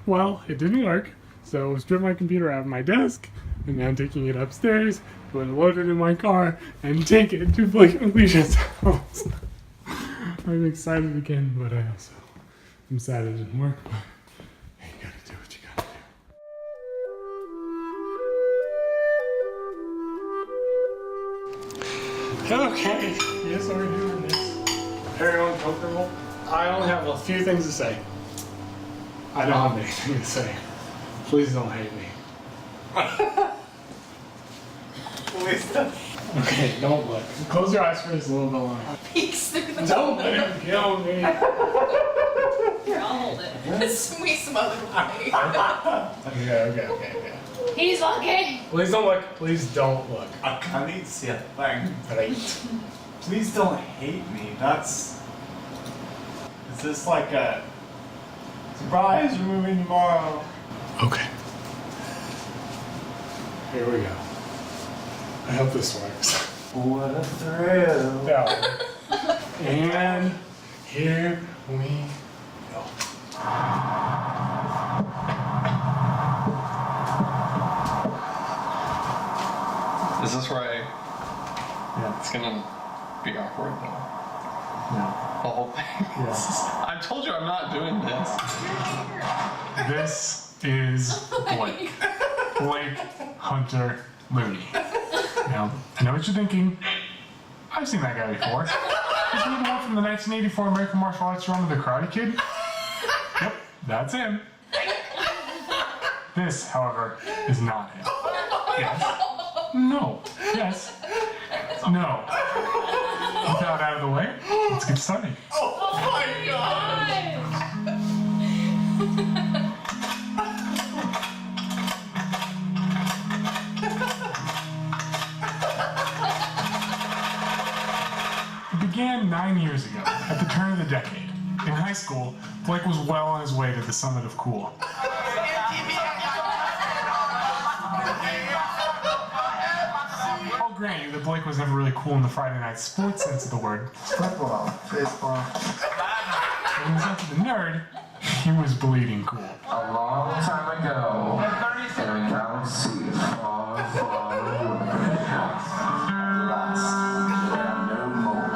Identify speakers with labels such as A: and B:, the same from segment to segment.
A: Well, it didn't work, so I stripped my computer out of my desk, and now I'm taking it upstairs, going to load it in my car, and take it to Blake and Alicia's house. I'm excited again, but I also am sad it didn't work, but you gotta do what you gotta do. Okay, yes, we're doing this. Very uncomfortable. I only have a few things to say. I don't have anything to say. Please don't hate me. Please don't. Okay, don't look. Close your eyes for just a little bit longer.
B: Peeks through the
A: Don't let him kill me.
B: Here, I'll hold it. We smother me.
A: Okay.
B: He's okay.
A: Please don't look. Please don't look.
C: I can't even see a thing.
A: Great.
C: Please don't hate me. Is this like a surprise? We're moving tomorrow.
A: Okay. Here we go. I hope this works.
C: What a thrill.
A: No. And here we go.
D: Is this right?
C: Yeah.
D: It's gonna be awkward though.
C: No.
D: The whole thing.
C: Yeah.
D: I told you I'm not doing this.
A: This is Blake. Blake Hunter Looney. Now, I know what you're thinking. I've seen that guy before. Isn't he the one from the 1984 American Martial Arts Run of the Karate Kid? Yep, that's him. This, however, is not him. Yes. No. Yes. No. With that out of the way, let's get started.
C: Oh my god!
A: It began 9 years ago, at the turn of the decade. In high school, Blake was well on his way to the summit of cool. I'll grant you that Blake was never really cool in the Friday night sports sense of the word.
C: Football, baseball.
A: When he was up to the nerd, he was bleeding cool.
E: A long time ago, in a galaxy far, far away. Alas, there are no more.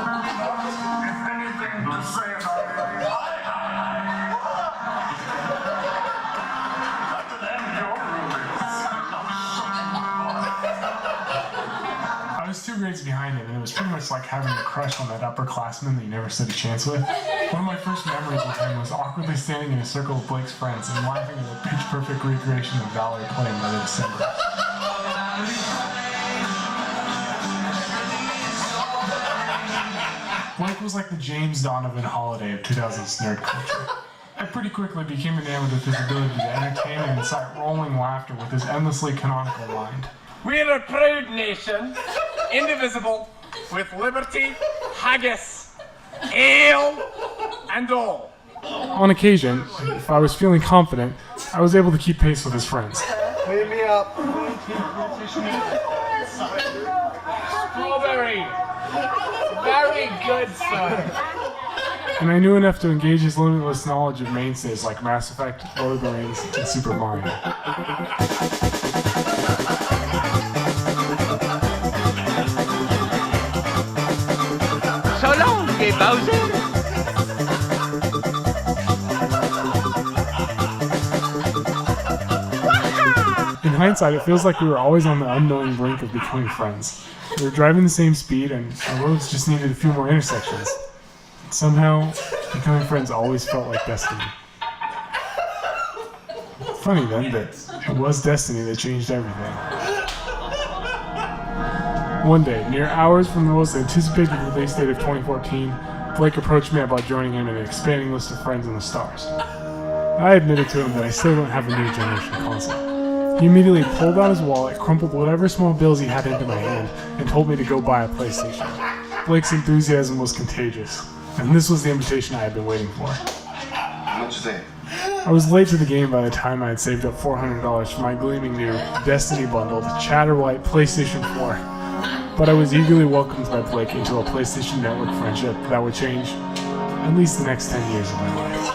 E: If anything to say about it, other than your
A: I was 2 grades behind him, and it was pretty much like having a crush on that upperclassman that you never stood a chance with. One of my first memories with him was awkwardly standing in a circle of Blake's friends and laughing at a pitch-perfect recreation of Valerie playing by the December. Blake was like the James Donovan Holiday of 2000s nerd culture. I pretty quickly became enamored with his ability to entertain and incite rolling laughter with his endlessly canonical mind.
F: We're a proud nation, indivisible, with liberty, haggis, ale, and all.
A: On occasion, if I was feeling confident, I was able to keep pace with his friends.
C: Clean me up.
F: Strawberry. Very good, sir.
A: And I knew enough to engage his limitless knowledge of mainstays like Mass Effect, Lord of the Rings, and Super Mario.
F: So long, gay Bowser.
A: In hindsight, it feels like we were always on the unknowing brink of becoming friends. We were driving the same speed, and our roads just needed a few more intersections. Somehow, becoming friends always felt like destiny. Funny then that it was destiny that changed everything. One day, mere hours from the most anticipated release date of 2014, Blake approached me about joining him in an expanding list of friends in the stars. I admitted to him that I still don't have a new generation console. He immediately pulled out his wallet, crumpled whatever small bills he had into my hand, and told me to go buy a PlayStation. Blake's enthusiasm was contagious, and this was the invitation I had been waiting for.
E: What'd you say?
A: I was late to the game by the time I had saved up $400 for my gleaming new, Destiny-bundled, Chatterwhite PlayStation 4. But I was eagerly welcomed by Blake into a PlayStation Network friendship that would change at least the next 10 years of my life.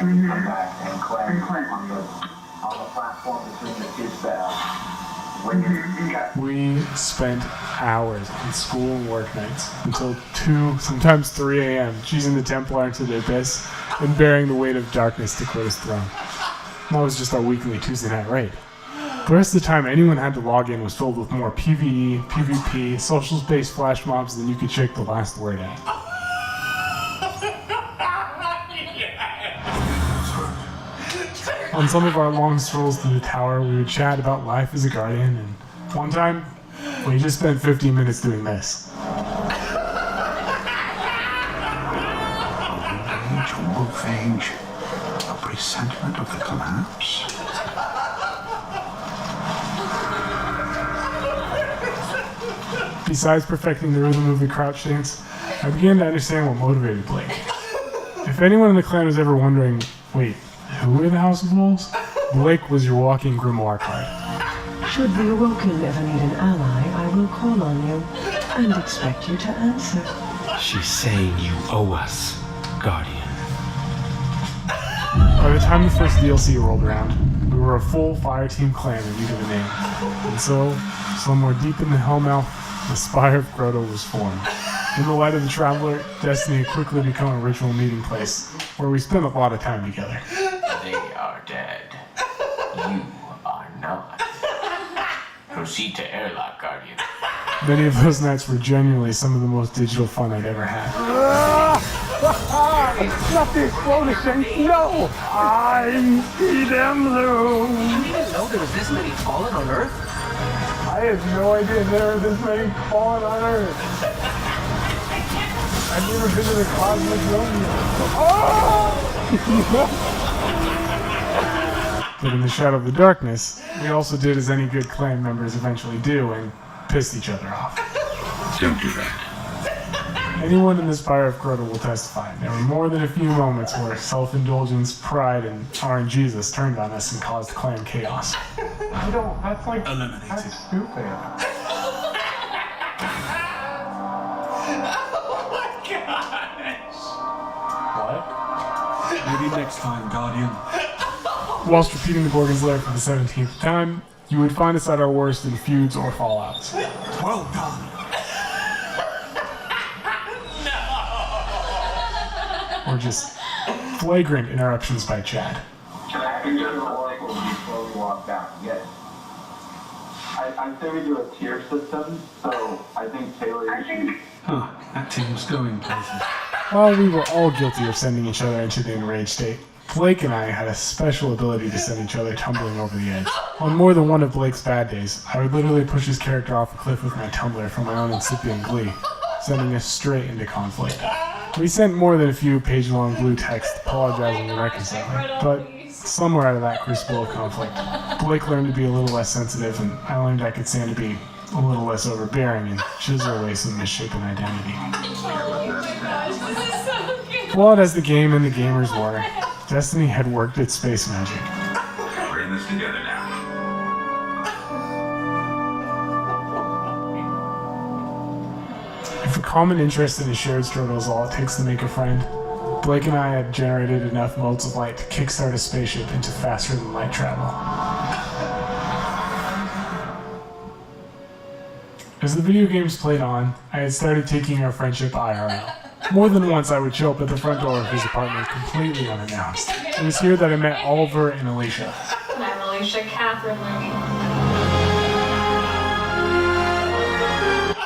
E: come back and climb on the platform between the two staffs. When you got
A: We spent hours on school and work nights until 2, sometimes 3 a.m. choosing the Templar into the abyss and bearing the weight of darkness to Crota's throne. That was just our weekly Tuesday night raid. The rest of the time anyone had to log in was filled with more PvE, PvP, socials-based flash mobs than you could shake the last word at. On some of our long strolls through the tower, we would chat about life as a guardian, and one time, we just spent 15 minutes doing this.
G: Age, a presentiment of the collapse.
A: Besides perfecting the rhythm of the crouch dance, I began to understand what motivated Blake. If anyone in the clan was ever wondering, wait, who are the House of Wolves? Blake was your walking grimoire card.
H: Should the Awoken ever need an ally, I will call on you and expect you to answer.
G: She's saying you owe us, Guardian.
A: By the time the first DLC rolled around, we were a full Fireteam clan in need of a name. And so, somewhere deep in the Hellmouth, the Spire of Grotto was formed. In the light of the Traveler, Destiny had quickly become a ritual meeting place, where we spent a lot of time together.
E: They are dead. You are not. Proceed to airlock, Guardian.
A: Many of those nights were genuinely some of the most digital fun I'd ever had.
F: Not the explosion! No! I see them though!
I: You didn't know there was this many fallen on Earth?
A: I had no idea there were this many fallen on Earth. I've never been to the cosmic zone. But in the shadow of the darkness, we also did as any good clan members eventually do and pissed each other off.
G: Don't do that.
A: Anyone in the Spire of Grotto will testify. There were more than a few moments where self-indulgence, pride, and RNGesus turned on us and caused clan chaos. I don't, that's like,
G: Eliminated.
A: that's stupid. What?
G: Maybe next time, Guardian.
A: Whilst repeating the Gorgon's Lair for the 17th time, you would find us at our worst in feuds or fallouts.
G: Well done.
A: Or just flagrant interruptions by Chad.
E: Oracle before we walk out. Yes. I say we do a tier system, so I think Taylor.
G: Huh, that team's going places.
A: While we were all guilty of sending each other into the enraged state, Blake and I had a special ability to send each other tumbling over the edge. On more than one of Blake's bad days, I would literally push his character off a cliff with my tumbler for my own incipient glee, sending us straight into conflict. We sent more than a few page-long blue texts apologizing and reconciling, but somewhere out of that crucible of conflict, Blake learned to be a little less sensitive, and I learned I could stand to be a little less overbearing and chisel away some misshapen identity. Flawed as the game and the gamers were, Destiny had worked its space magic.
G: We're in this together now.
A: If a common interest and a shared struggle is all it takes to make a friend, Blake and I had generated enough modes of light to kickstart a spaceship into faster than light travel. As the video games played on, I had started taking our friendship IRL. More than once I would show up at the front door of his apartment completely unannounced. It was here that I met Oliver and Alicia.
B: I'm Alicia Catherine Looney.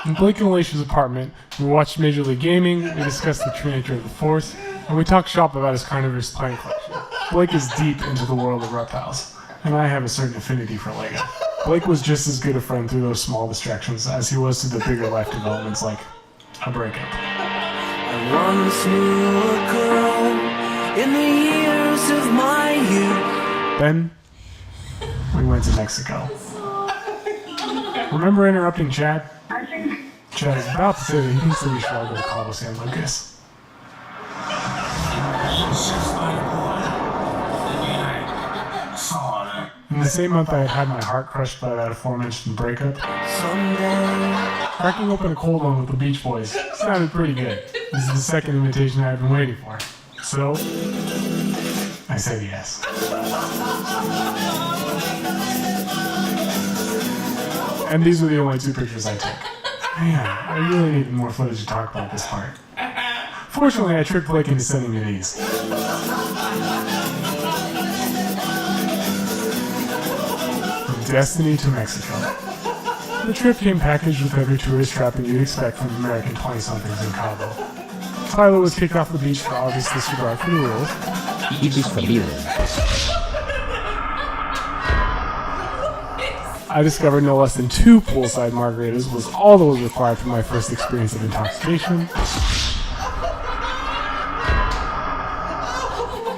A: In Blake and Alicia's apartment, we watched Major League Gaming, we discussed the true nature of the Force, and we talked shop about his carnivorous plant collection. Blake is deep into the world of reptiles, and I have a certain affinity for Lego. Blake was just as good a friend through those small distractions as he was through the bigger life developments like a breakup.
J: I once knew a girl in the years of my youth.
A: Then, we went to Mexico. Remember interrupting Chad? Chad is about to say that he thinks that we should all go to Cabo San Lucas. In the same month I had had my heart crushed by that aforementioned breakup, cracking open a cold one with the Beach Boys sounded pretty good. This is the second invitation I had been waiting for. So, I said yes. And these were the only 2 pictures I took. Man, I really need more footage to talk about this part. Fortunately, I tricked Blake into sending me these. From Destiny to Mexico. The trip came packaged with every tourist trapping you'd expect from American 20-somethings in Cabo. Tyler was kicked off the beach for obvious disregard for the rules. I discovered no less than 2 poolside margaritas was all that was required for my first experience of intoxication.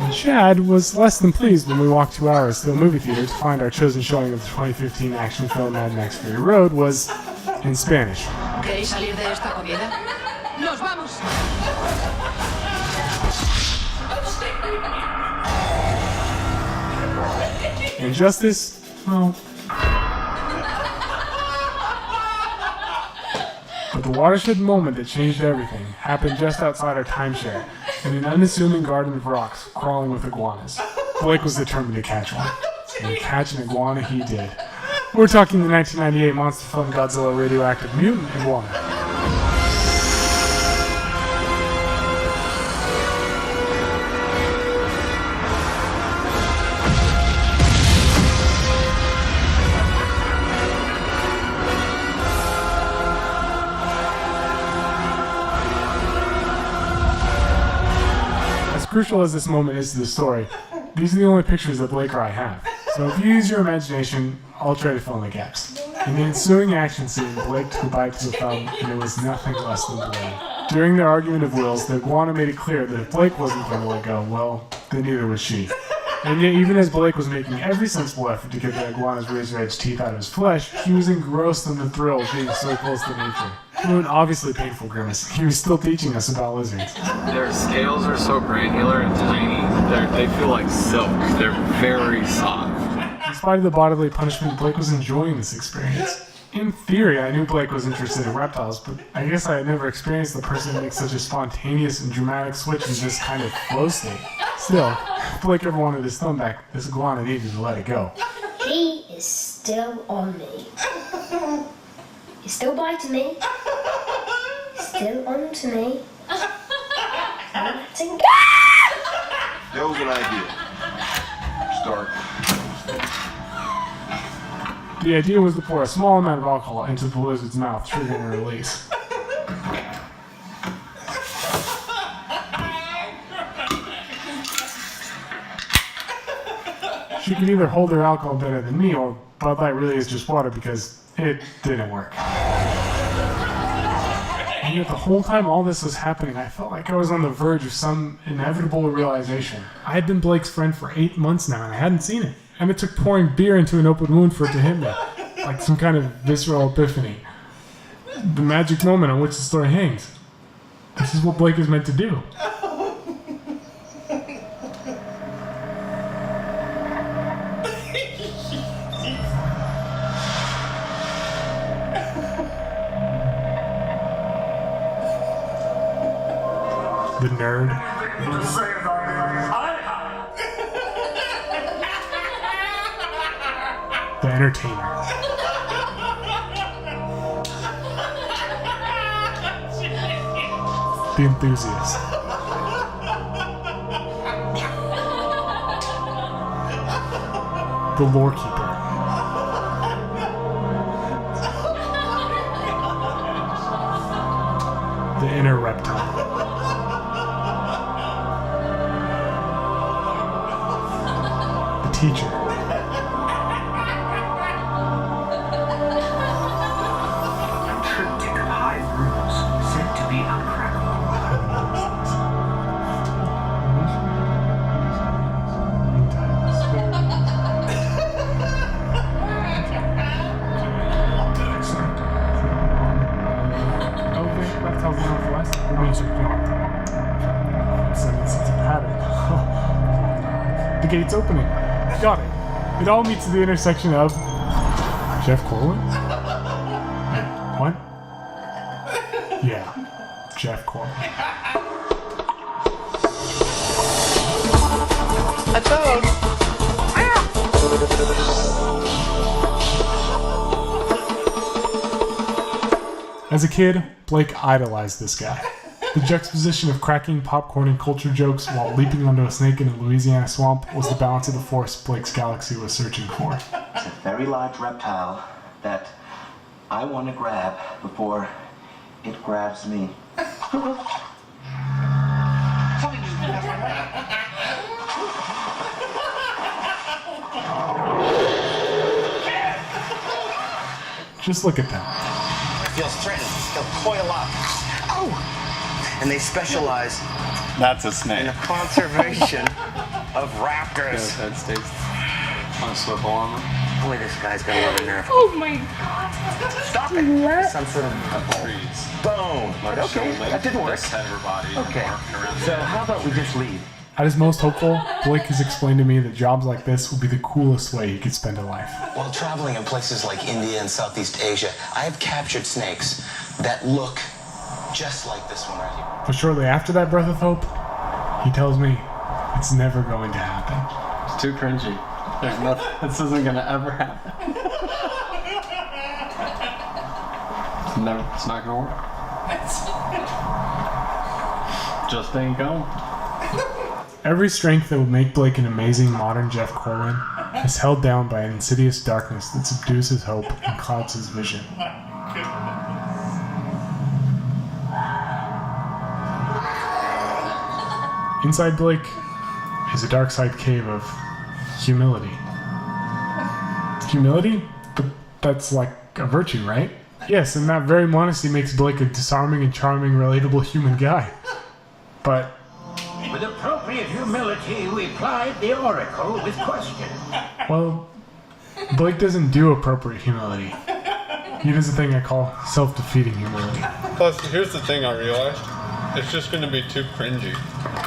A: And Chad was less than pleased when we walked 2 hours to a movie theater to find our chosen showing of the 2015 action film Mad Max Fury Road was in Spanish.
B: ¿Queréis salir de esta comida? ¡Nos vamos!
A: Injustice? Well... But the watershed moment that changed everything happened just outside our timeshare, in an unassuming garden of rocks crawling with iguanas. Blake was determined to catch one. And catch an iguana he did. We're talking the 1998 monster film Godzilla Radioactive Mutant Iguana. As crucial as this moment is to the story, these are the only pictures that Blake or I have. So if you use your imagination, I'll try to fill in the gaps. In the ensuing action scene, Blake took a bite to the thumb, and it was nothing less than bloody. During their argument of wills, the iguana made it clear that if Blake wasn't going to let go, well, then neither was she. And yet, even as Blake was making every sensible effort to get the iguana's razor-edged teeth out of his flesh, he was engrossed in the thrill of being so close to nature. Through an obviously painful grimace, he was still teaching us about lizards.
D: Their scales are so granular and tiny. They feel like silk. They're very soft.
A: In spite of the bodily punishment, Blake was enjoying this experience. In theory, I knew Blake was interested in reptiles, but I guess I had never experienced the person make such a spontaneous and dramatic switch in this kind of flow state. Still, if Blake ever wanted his thumb back, this iguana needed to let it go.
K: He is still on me. He's still biting me. Still on to me. I'm letting go.
E: That was an idea. Start.
A: The idea was to pour a small amount of alcohol into the lizard's mouth, triggering a release. She could either hold her alcohol better than me, or Bud Light really is just water because it didn't work. And yet the whole time all this was happening, I felt like I was on the verge of some inevitable realization. I had been Blake's friend for 8 months now, and I hadn't seen it. And it took pouring beer into an open wound for it to hit me, like some kind of visceral epiphany. The magic moment on which the story hangs. This is what Blake is meant to do. The nerd. The entertainer. The enthusiast. The lore keeper. The inner reptile. The teacher.
I: Cryptic hive runes said to be uncrackable.
A: The gate's opening. Got it. It all meets at the intersection of Jeff Corwin? Wait, what? Yeah, Jeff Corwin.
J: A toad.
A: As a kid, Blake idolized this guy. The juxtaposition of cracking popcorn and culture jokes while leaping onto a snake in a Louisiana swamp was the balance of the force Blake's galaxy was searching for.
E: It's a very large reptile that I want to grab before it grabs me.
A: Just look at that.
E: Feels threatened. They'll coil up. Oh! And they specialize
C: That's a
E: in
C: snake.
E: the conservation of raptors.
D: Head stays on a swivel on them.
E: Boy, this guy's got a lot of nerve.
B: Oh my god.
E: Stop it! Some sort of
D: Trees.
E: bone. Okay, that didn't work.
D: Head of her body.
E: Okay,
D: Marked around
E: so how about we just leave?
A: At his most hopeful, Blake has explained to me that jobs like this would be the coolest way he could spend a life.
L: While traveling in places like India and Southeast Asia, I have captured snakes that look just like this one right here.
A: But shortly after that breath of hope, he tells me it's never going to happen.
D: It's too cringy. There's nothing. This isn't gonna ever happen. It's not gonna work. Just ain't going.
A: Every strength that would make Blake an amazing modern Jeff Corwin is held down by an insidious darkness that subdues his hope and clouds his vision. Inside Blake is a dark side cave of humility. Humility? But that's like a virtue, right? Yes, and that very modesty makes Blake a disarming and charming, relatable human guy. But
I: With appropriate humility, we plied the oracle with question.
A: well, Blake doesn't do appropriate humility. He does a thing I call self-defeating humility.
C: Plus, here's the thing I realized. It's just going to be too cringy.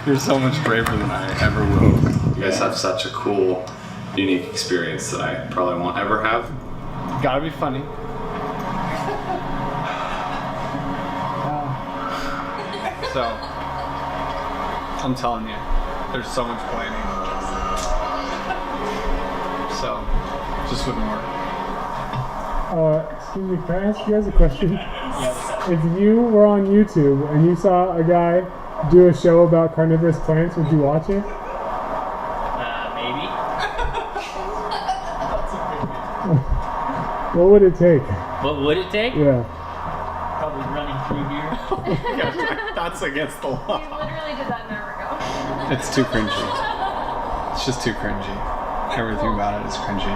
D: You're so much braver than I ever will. You guys have such a cool, unique experience that I probably won't ever have. Gotta be funny. So, I'm telling you, there's so much planning. So, just wouldn't work.
A: Excuse me, can I ask you guys a question? Yes. If you were on YouTube and you saw a guy do a show about carnivorous plants, would you watch it?
M: Maybe.
A: What would it take?
M: What would it take?
A: Yeah.
M: Probably running through here.
D: That's against the law.
B: You literally did that an hour ago.
D: It's too cringy. It's just too cringy. Everything about it is cringy.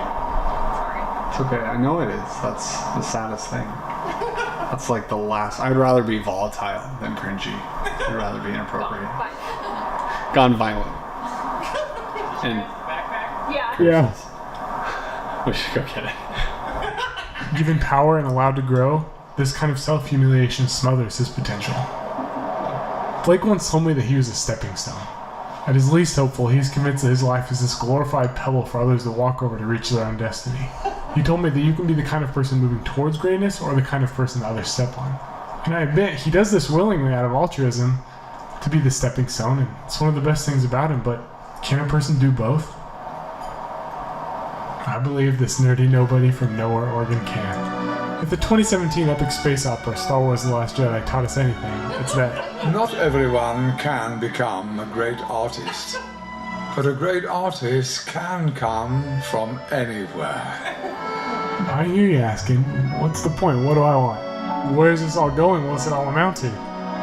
D: It's okay. I know it is. That's the saddest thing. That's like the last. I'd rather be volatile than cringy. I'd rather be inappropriate. Gone violent. And
A: Yeah.
D: we should go get it.
A: Given power and allowed to grow, this kind of self-humiliation smothers his potential. Blake once told me that he was a stepping stone. At his least hopeful, he's convinced that his life is this glorified pebble for others to walk over to reach their own destiny. He told me that you can be the kind of person moving towards greatness or the kind of person that others step on. And I admit, he does this willingly out of altruism to be the stepping stone, and it's one of the best things about him, but can a person do both? I believe this nerdy nobody from Nowhere, Oregon can. If the 2017 epic space opera Star Wars The Last Jedi taught us anything, it's that
N: not everyone can become a great artist, but a great artist can come from anywhere.
A: I hear you asking, what's the point? What do I want? Where's this all going? What's it all amount to?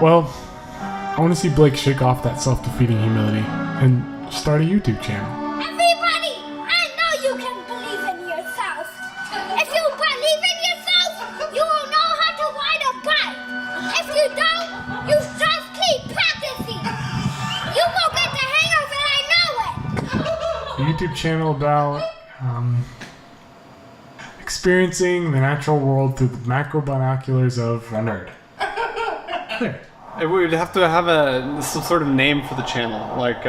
A: Well, I want to see Blake shake off that self-defeating humility and start a YouTube channel.
O: Everybody, I know you can believe in yourself. If you believe in yourself, you will know how to ride a bike. If you don't, you just keep practicing. You will get the hang of it, I know it.
A: A YouTube channel about experiencing the natural world through the macro binoculars of a nerd. There.
D: We would have to have some sort of name for the channel, like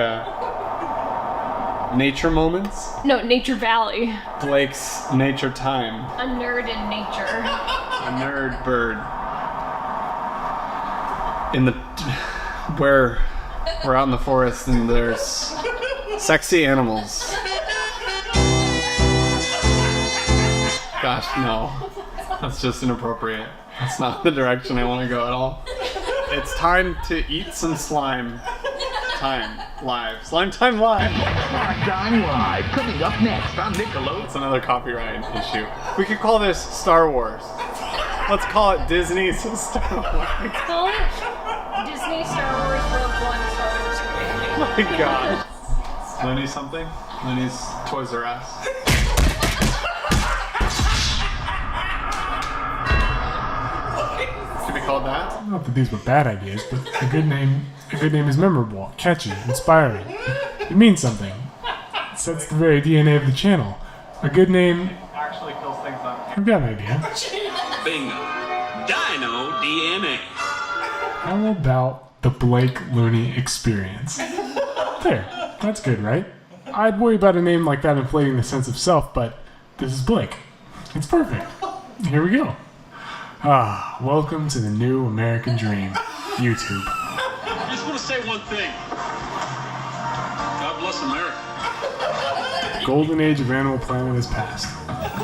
D: Nature Moments?
B: No, Nature Valley.
D: Blake's Nature Time.
B: A nerd in nature.
D: A nerd bird. We're out in the forest and there's Sexy animals. Gosh, no. That's just inappropriate. That's not the direction I want to go at all. It's time to eat some slime. Time live. Slime time live.
I: Time live. Coming up next on Nickelodeon.
D: It's another copyright issue. We could call this Star Wars. Let's call it Disney's Star Wars.
B: Call it Disney Star Wars Rogue One Star Wars.
D: Oh my god. Looney something? Looney's Toys R Us. Should we call it that?
A: Not that these were bad ideas, but a good name is memorable, catchy, inspiring. It means something. It sets the very DNA of the channel. A good name
D: Actually kills things up.
A: I've got an idea.
J: Bingo. Dino DNA.
A: How about the Blake Looney Experience? There, that's good, right? I'd worry about a name like that inflating the sense of self, but this is Blake. It's perfect. Here we go. Ah, welcome to the new American dream, YouTube.
J: I just want to say one thing. God bless America.
A: The golden age of Animal Planet has passed.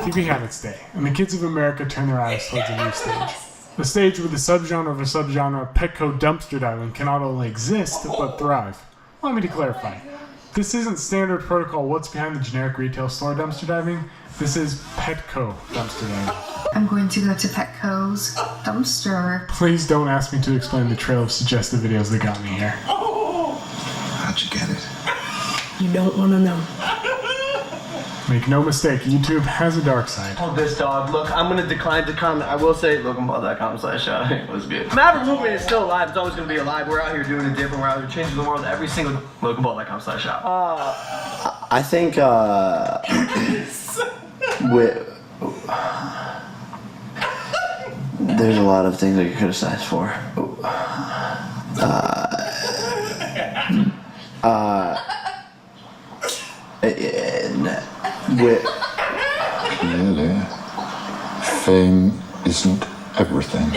A: TV had its day, and the kids of America turn their eyes towards a new stage. The stage where the subgenre of a subgenre, Petco dumpster diving, can not only exist, but thrive. Allow me to clarify. This isn't standard protocol what's behind the generic retail store dumpster diving. This is Petco dumpster diving.
P: I'm going to go to Petco's dumpster.
A: Please don't ask me to explain the trail of suggestive videos that got me here.
L: How'd you get it?
H: You don't want to know.
A: Make no mistake, YouTube has a dark side.
Q: Oh, this dog. Look, I'm gonna decline to comment. I will say, LoganPaul.com/shot. It was good. Maverick movement is still alive. It's always gonna be alive. We're out here doing it different. We're out here changing the world every single LoganPaul.com/shot.
R: I think there's a lot of things I could criticize for.
N: Really? Fame isn't everything.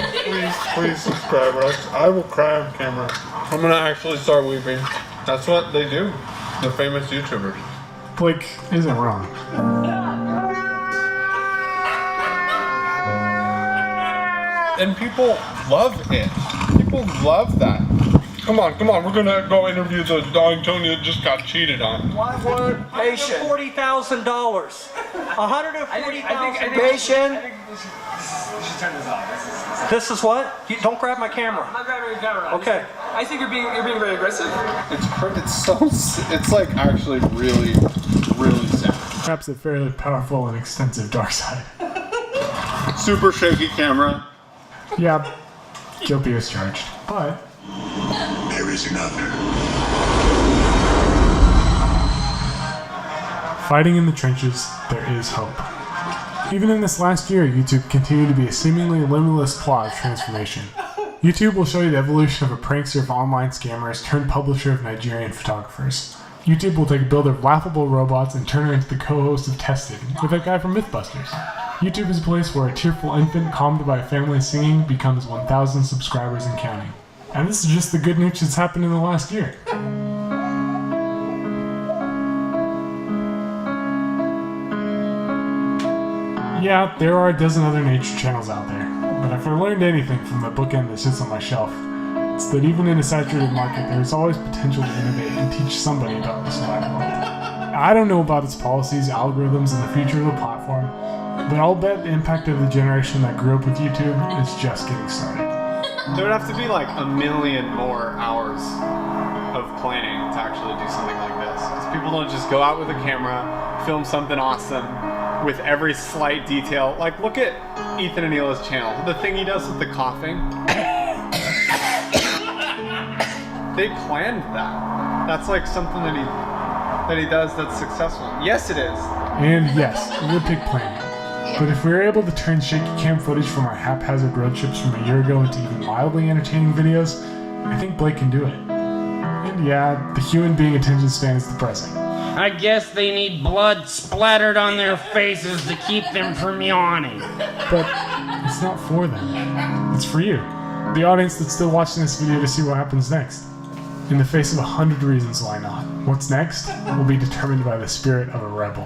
D: Please subscribe. I will cry on camera. I'm gonna actually start weeping. That's what they do. The famous YouTubers.
A: Blake isn't wrong.
D: And people love it. People love that. Come on, we're gonna go interview the dog Tony that just got cheated on.
Q: Why weren't patient? $140,000. $140,000. Patient.
C: We should turn this off.
Q: This is what? Don't grab my camera.
C: I'm not grabbing your camera.
Q: Okay.
C: I think you're being very aggressive.
D: It's like actually really sad.
A: Perhaps a fairly powerful and extensive dark side.
D: Super shaky camera.
A: Yeah, guilty as charged. But
N: There is another.
A: fighting in the trenches, there is hope. Even in this last year, YouTube continued to be a seemingly limitless plot of transformation. YouTube will show you the evolution of a prankster of online scammers turned publisher of Nigerian photographers. YouTube will take a builder of laughable robots and turn her into the co-host of Tested, with that guy from Mythbusters. YouTube is a place where a tearful infant calmed by a family singing becomes 1,000 subscribers and counting. And this is just the good news that's happened in the last year. Yeah, there are a dozen other nature channels out there, but if I learned anything from the bookend that sits on my shelf, it's that even in a saturated market, there is always potential to innovate and teach somebody about the survival world. I don't know about its policies, algorithms, and the future of the platform, but I'll bet the impact of the generation that grew up with YouTube is just getting started.
D: There would have to be like a million more hours of planning to actually do something like this. Because people don't just go out with a camera, film something awesome with every slight detail. Like, look at Ethan and Hila's channel. The thing he does with the coughing. They planned that. That's like something that he does that's successful. Yes, it is.
A: And yes, it would take planning. But if we were able to turn shaky cam footage from our haphazard road trips from a year ago into even mildly entertaining videos, I think Blake can do it. And yeah, the human being attention span is depressing.
S: I guess they need blood splattered on their faces to keep them from yawning.
A: But it's not for them. It's for you, the audience that's still watching this video to see what happens next. In the face of 100 reasons why not, what's next will be determined by the spirit of a rebel.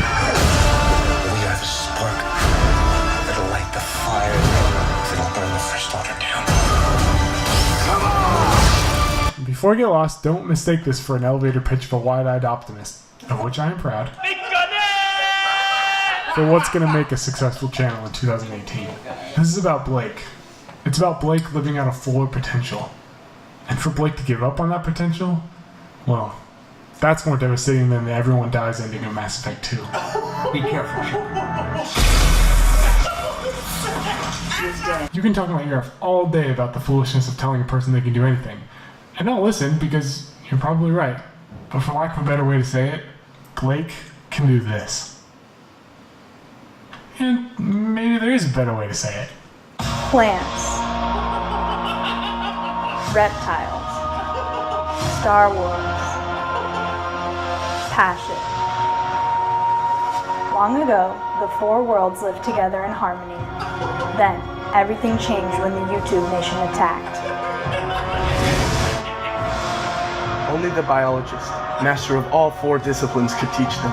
L: We have a spark that'll light the fire that'll burn the First Order down.
A: Before I get lost, don't mistake this for an elevator pitch of a wide-eyed optimist, of which I am proud, for what's going to make a successful channel in 2018. This is about Blake. It's about Blake living out a fuller potential. And for Blake to give up on that potential, well, that's more devastating than the everyone dies ending of Mass Effect 2.
I: Be careful,
A: You can talk about your all day about the foolishness of telling a person they can do anything. And don't listen, because you're probably right. But for lack of a better way to say it, Blake can do this. And maybe there is a better way to say it.
T: Plants. Reptiles. Star Wars. Passion. Long ago, the four worlds lived together in harmony. Then, everything changed when the YouTube nation attacked.
Q: Only the biologist, master of all four disciplines, could teach them.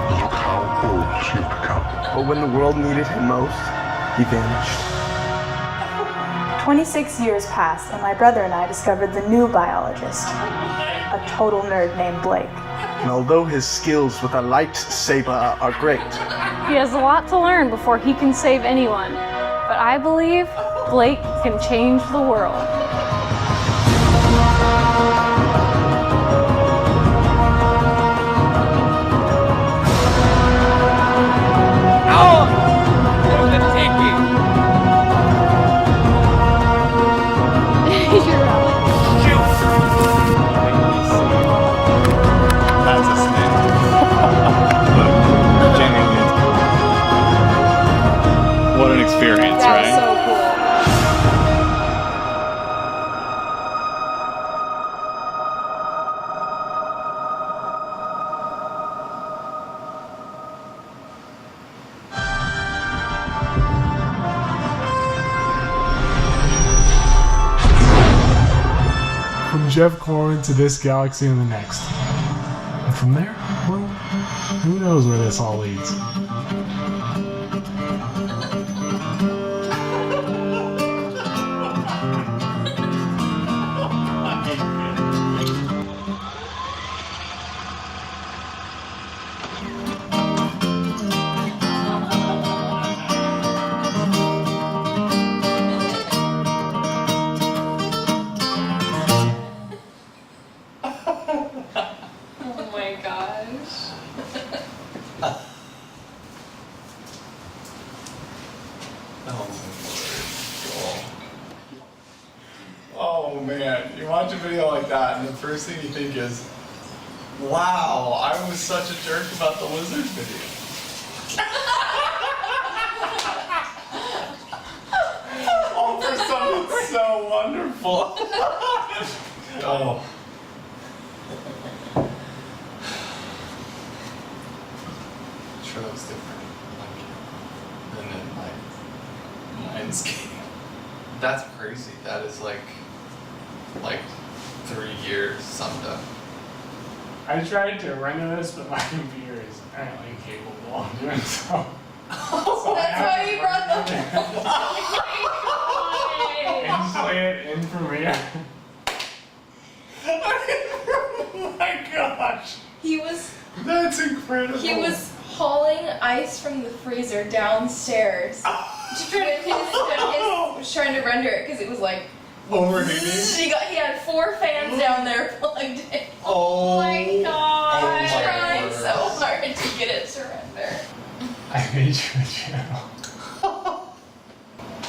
N: Look how old you've become.
Q: But when the world needed him most, he vanished.
T: 26 years passed, and my brother and I discovered the new biologist, a total nerd named Blake.
Q: And although his skills with a lightsaber are great,
T: He has a lot to learn before he can save anyone, but I believe Blake can change the world.
C: That's a snake. Genuinely. What an experience,
T: That
C: right?
T: was so cool.
A: From Jeff Corwin to this galaxy and the next. And from there, well, who knows where this all leads.
B: Oh my gosh.
C: Oh man, you watch a video like that and the first thing you think is, wow, I was such a jerk about the lizard video. Oh, for something so wonderful. Oh. Sure, that was different. Like, than in my Mindscape. That's crazy. That is like 3 years summed up.
A: I tried to render this, but my computer is apparently incapable of doing so.
B: That's why you brought the.
A: Instantly in Premiere.
C: Oh my gosh.
B: He was.
C: That's incredible.
B: He was hauling ice from the freezer downstairs to try to his was trying to render it because it was like
C: overheating.
B: He had 4 fans down there plugged in.
C: Oh
B: my gosh!
C: oh my
B: Trying
C: word.
B: so hard to get it to render.
A: I made you a channel.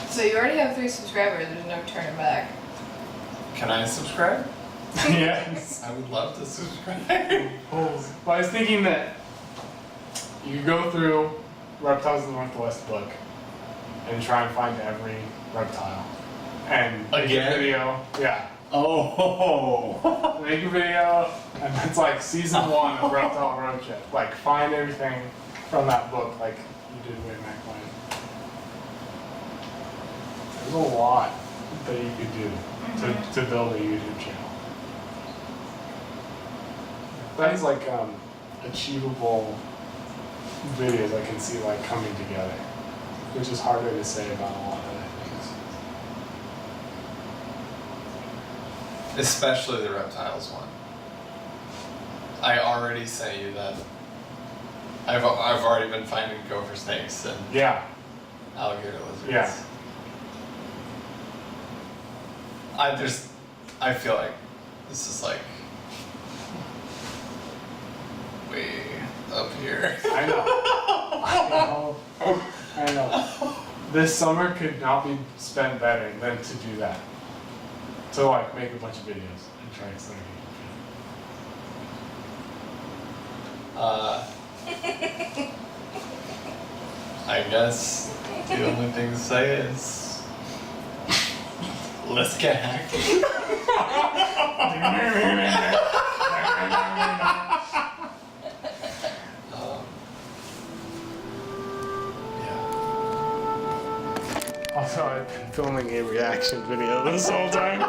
B: So you already have 3 subscribers. There's no turning back.
C: Can I subscribe?
A: Yes.
C: I would love to subscribe.
A: Well, I was thinking that you go through Reptiles of the Northwest book and try and find every reptile. And make a
C: Again?
A: video. Yeah.
C: Oh.
A: Make a video, and it's like season 1 of Reptile Road Trip. Like, find everything from that book, like you did way back when. There's a lot that you could do to build a YouTube channel. That's like achievable videos I can see like coming together, which is harder to say about a lot of other things.
C: Especially the reptiles one. I already sent you that. I've already been finding gopher snakes and alligator lizards.
A: Yeah.
C: I feel like this is like way up here.
A: I know. This summer could not be spent better than to do that. To like make a bunch of videos and try and start
C: I guess the only thing to say is let's get hacking.
A: Also, I've been filming a reaction video this whole time.